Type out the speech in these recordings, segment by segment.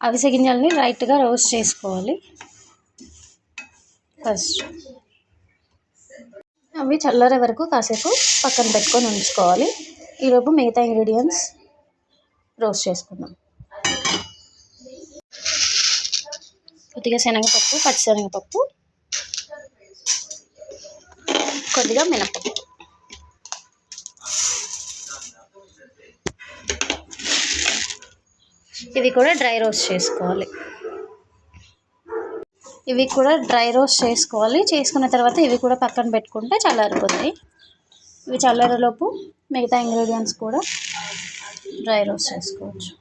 అవిసె గింజల్ని లైట్గా రోస్ట్ చేసుకోవాలి ఫస్ట్. అవి చల్లారే వరకు కాసేపు పక్కన పెట్టుకొని ఉంచుకోవాలి. ఈలోపు మిగతా ఇంగ్రీడియంట్స్ రోస్ట్ చేసుకుందాం. కొద్దిగా శనగపప్పు, పచ్చిశనగపప్పు, కొద్దిగా మినపప్పు, ఇవి కూడా డ్రై రోస్ట్ చేసుకోవాలి. చేసుకున్న తర్వాత ఇవి కూడా పక్కన పెట్టుకుంటే చల్లారిపోతాయి. ఇవి చల్లారేలోపు మిగతా ఇంగ్రీడియంట్స్ కూడా డ్రై రోస్ట్ చేసుకోవచ్చు.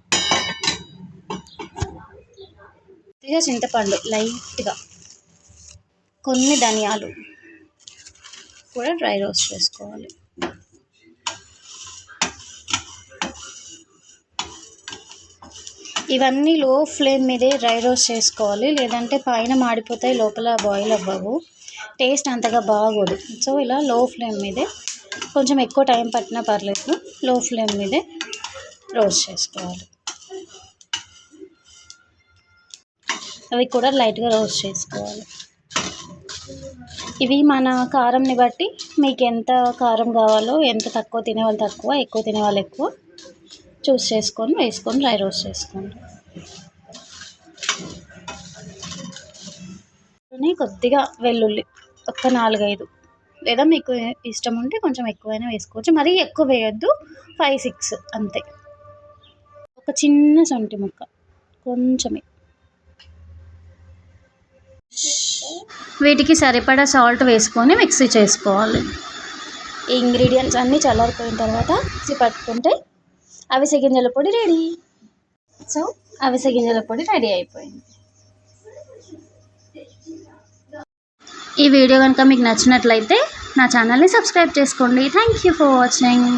కొద్దిగా చింతపండు, లైట్గా కొన్ని ధనియాలు కూడా డ్రై రోస్ట్ చేసుకోవాలి. ఇవన్నీ లో ఫ్లేమ్ మీదే డ్రై రోస్ట్ చేసుకోవాలి, లేదంటే పైన మాడిపోతాయి, లోపల బాయిల్ అవ్వవు, టేస్ట్ అంతగా బాగోదు. సో ఇలా లో ఫ్లేమ్ మీదే, కొంచెం ఎక్కువ టైం పట్టినా పర్లేదు, లో ఫ్లేమ్ మీదే రోస్ట్ చేసుకోవాలి. అవి కూడా లైట్గా రోస్ట్ చేసుకోవాలి. ఇవి మన కారంని బట్టి మీకు ఎంత కారం కావాలో, ఎంత తక్కువ తినేవాళ్ళు తక్కువ, ఎక్కువ తినేవాళ్ళు ఎక్కువ చూస్ చేసుకొని వేసుకొని డ్రై రోస్ట్ చేసుకోండి. కొద్దిగా వెల్లుల్లి ఒక 4-5, లేదా మీకు ఇష్టం ఉంటే కొంచెం ఎక్కువైనా వేసుకోవచ్చు. మరీ ఎక్కువ వేయొద్దు, 5-6 అంతే. ఒక చిన్న సొంటి ముక్క కొంచెమే. వీటికి సరిపడా సాల్ట్ వేసుకొని మిక్సీ చేసుకోవాలి. ఈ ఇంగ్రీడియంట్స్ అన్నీ చల్లారిపోయిన తర్వాత మిక్సీ పట్టుకుంటే అవిసె గింజల పొడి రెడీ. సో అవిసె గింజల పొడి రెడీ అయిపోయింది. ఈ వీడియో కనుక మీకు నచ్చినట్లయితే నా ఛానల్ని సబ్స్క్రైబ్ చేసుకోండి. Thank you for watching.